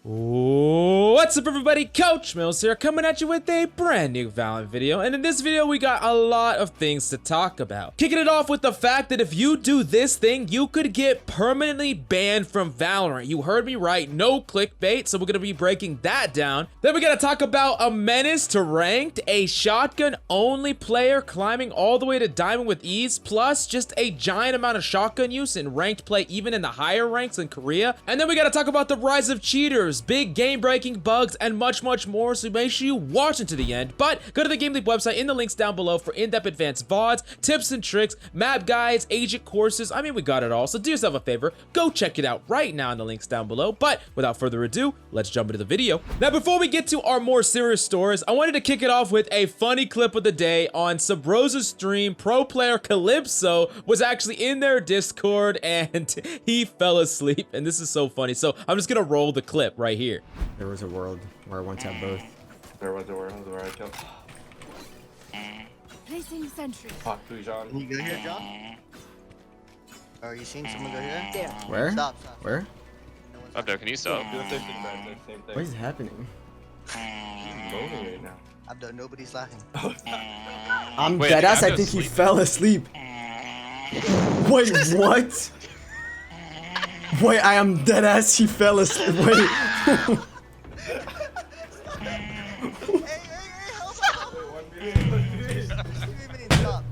What's up everybody, Coach Mills here, coming at you with a brand new Valorant video, and in this video we got a lot of things to talk about. Kicking it off with the fact that if you do this thing, you could get permanently banned from Valorant. You heard me right, no clickbait, so we're gonna be breaking that down. Then we gotta talk about a menace to ranked, a shotgun only player climbing all the way to diamond with ease, plus just a giant amount of shotgun use in ranked play even in the higher ranks in Korea. And then we gotta talk about the rise of cheaters, big game-breaking bugs, and much more, so make sure you watch until the end. But go to the GameLeap website in the links down below for in-depth advanced VODs, tips and tricks, map guides, agent courses. I mean, we got it all, so do yourself a favor, go check it out right now in the links down below. But without further ado, let's jump into the video. Now, before we get to our more serious stories, I wanted to kick it off with a funny clip of the day on Subrosa's stream. Pro player Calypso was actually in their Discord and he fell asleep, and this is so funny. So I'm just gonna roll the clip right here. There was a world where I once had both. There was a world where I killed. Placing sentry. Fuck, John. Can you go here, John? Are you seeing someone go here? There. Where? Stop. Where? No one's Up there, can you stop? Do the same thing, man. Do the same thing. What is happening? He's moaning right now. I've done nobody's laughing. I'm Wait, deadass. I'm I think he asleep. fell asleep. Wait, what? Wait, I am deadass. He fell asleep. Wait. Hey, help! Stop.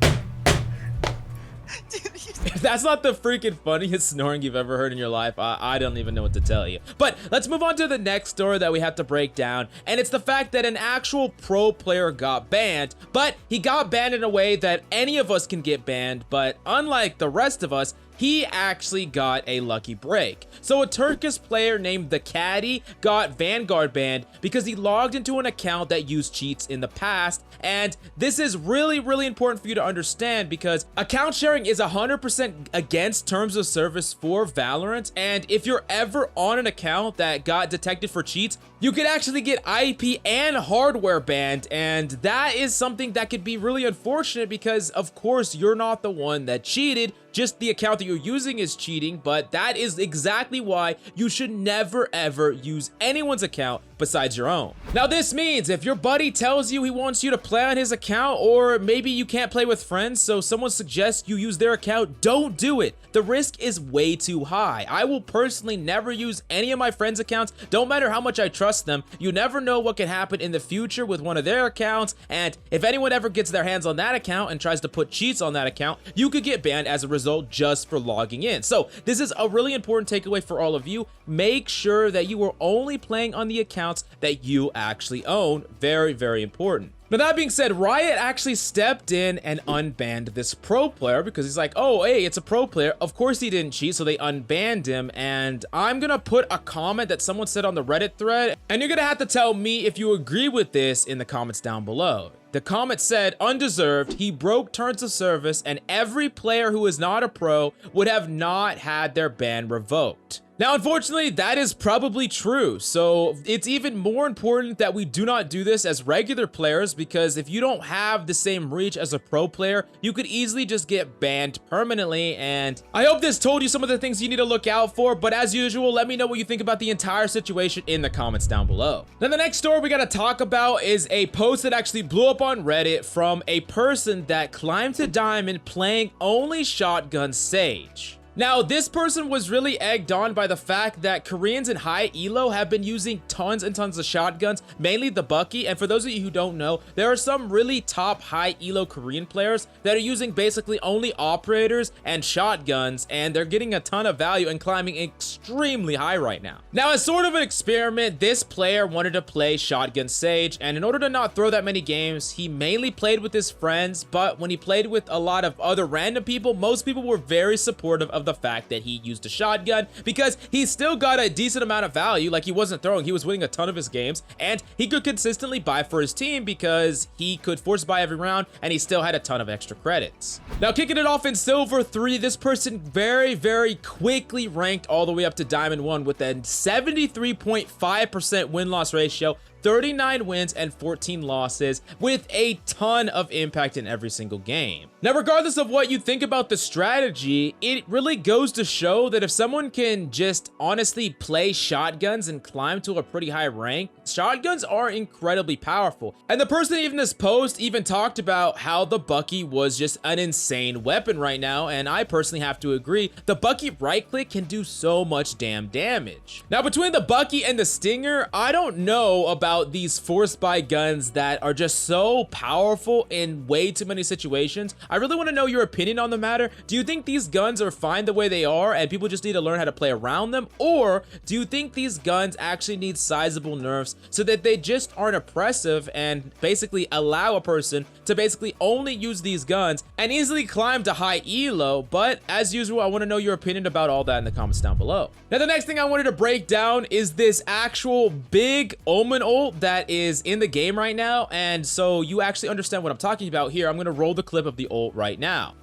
If that's not the freaking funniest snoring you've ever heard in your life, I don't even know what to tell you. But let's move on to the next story that we have to break down, and it's the fact that an actual pro player got banned, but he got banned in a way that any of us can get banned, but unlike the rest of us, he actually got a lucky break. So a Turkish player named The Caddy got Vanguard banned because he logged into an account that used cheats in the past. And this is really important for you to understand because account sharing is 100% against terms of service for Valorant. And if you're ever on an account that got detected for cheats, you could actually get IP and hardware banned. And that is something that could be really unfortunate because of course you're not the one that cheated. Just the account that you're using is cheating, but that is exactly why you should never ever use anyone's account besides your own. Now this means if your buddy tells you he wants you to play on his account, or maybe you can't play with friends, so someone suggests you use their account, don't do it. The risk is way too high. I will personally never use any of my friends' accounts, don't matter how much I trust them. You never know what can happen in the future with one of their accounts, and if anyone ever gets their hands on that account and tries to put cheats on that account, you could get banned as a result just for logging in. So this is a really important takeaway for all of you. Make sure that you are only playing on the accounts that you actually own. Very important. Now that being said, Riot actually stepped in and unbanned this pro player because he's like, oh, hey, it's a pro player. Of course he didn't cheat, so they unbanned him. And I'm gonna put a comment that someone said on the Reddit thread, and you're gonna have to tell me if you agree with this in the comments down below. The comment said, undeserved, he broke terms of service, and every player who is not a pro would have not had their ban revoked. Now, unfortunately, that is probably true, so it's even more important that we do not do this as regular players, because if you don't have the same reach as a pro player, you could easily just get banned permanently. And I hope this told you some of the things you need to look out for, but as usual, let me know what you think about the entire situation in the comments down below. Now, the next story we gotta talk about is a post that actually blew up on Reddit from a person that climbed to diamond playing only shotgun Sage. Now, this person was really egged on by the fact that Koreans in high elo have been using tons and tons of shotguns, mainly the Bucky. And for those of you who don't know, there are some really top high elo Korean players that are using basically only operators and shotguns, and they're getting a ton of value and climbing extremely high right now. Now, as sort of an experiment, this player wanted to play shotgun Sage, and in order to not throw that many games, he mainly played with his friends. But when he played with a lot of other random people, most people were very supportive of the fact that he used a shotgun because he still got a decent amount of value. Like, he wasn't throwing, he was winning a ton of his games, and he could consistently buy for his team because he could force buy every round and he still had a ton of extra credits. Now, kicking it off in Silver 3, this person very quickly ranked all the way up to Diamond 1 with a 73.5% win-loss ratio, 39 wins and 14 losses with a ton of impact in every single game. Now, regardless of what you think about the strategy, it really goes to show that if someone can just honestly play shotguns and climb to a pretty high rank, shotguns are incredibly powerful. And the person in this post even talked about how the Bucky was just an insane weapon right now, and I personally have to agree. The Bucky right click can do so much damn damage. Now, between the Bucky and the Stinger, I don't know about these force buy guns that are just so powerful in way too many situations. I really want to know your opinion on the matter. Do you think these guns are fine the way they are and people just need to learn how to play around them? Or do you think these guns actually need sizable nerfs so that they just aren't oppressive and basically allow a person to basically only use these guns and easily climb to high elo? But as usual, I want to know your opinion about all that in the comments down below. Now, the next thing I wanted to break down is this actual big Omen ult that is in the game right now. And so you actually understand what I'm talking about here. I'm going to roll the clip of the ult right now.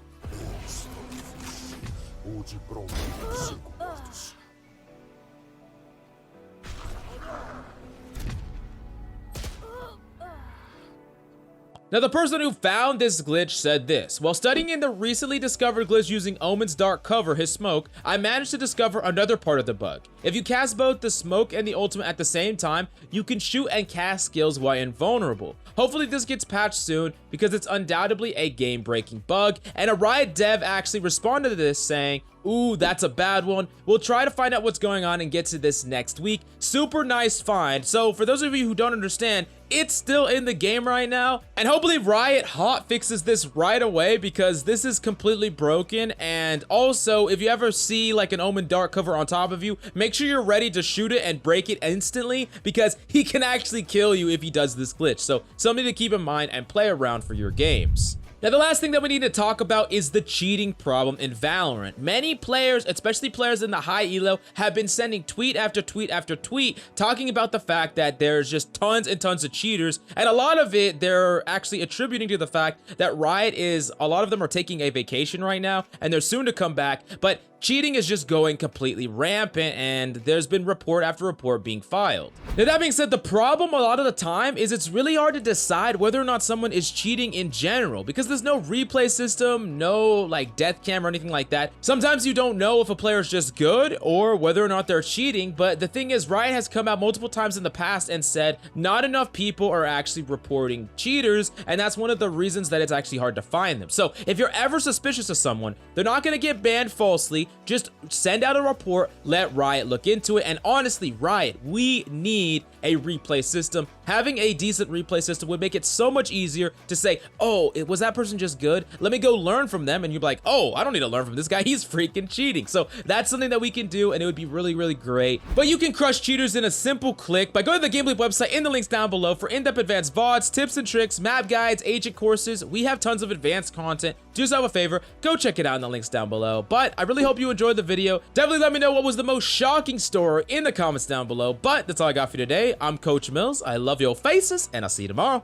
Now, the person who found this glitch said this: while studying in the recently discovered glitch using Omen's dark cover, his smoke, I managed to discover another part of the bug. If you cast both the smoke and the ultimate at the same time, you can shoot and cast skills while invulnerable. Hopefully this gets patched soon because it's undoubtedly a game-breaking bug, and a Riot dev actually responded to this saying, "Ooh, that's a bad one. We'll try to find out what's going on and get to this next week." Super nice find. So for those of you who don't understand, it's still in the game right now, and hopefully Riot hot fixes this right away because this is completely broken. And also, if you ever see like an Omen dark cover on top of you, make sure you're ready to shoot it and break it instantly because he can actually kill you if he does this glitch. So something to keep in mind and play around for your games. Now, the last thing that we need to talk about is the cheating problem in Valorant. Many players, especially players in the high elo, have been sending tweet after tweet after tweet talking about the fact that there's just tons and tons of cheaters, and a lot of it they're actually attributing to the fact that Riot a lot of them are taking a vacation right now and they're soon to come back, but cheating is just going completely rampant, and there's been report after report being filed. Now, that being said, the problem a lot of the time is it's really hard to decide whether or not someone is cheating in general because there's no replay system, no like death cam or anything like that. Sometimes you don't know if a player is just good or whether or not they're cheating, but the thing is, Riot has come out multiple times in the past and said not enough people are actually reporting cheaters, and that's one of the reasons that it's actually hard to find them. So if you're ever suspicious of someone, they're not going to get banned falsely. Just send out a report, let Riot look into it. And honestly, Riot, we need a replay system. Having a decent replay system would make it so much easier to say, oh, was that person just good? Let me go learn from them. And you're like, oh, I don't need to learn from this guy. He's freaking cheating. So that's something that we can do, and it would be really, really great. But you can crush cheaters in a simple click by going to the GameLeap website in the links down below for in-depth advanced VODs, tips and tricks, map guides, agent courses. We have tons of advanced content. Do yourself a favor, go check it out in the links down below. But I really hope you enjoyed the video. Definitely let me know what was the most shocking story in the comments down below. But that's all I got for you today. I'm Coach Mills. I love your faces, and I'll see you tomorrow.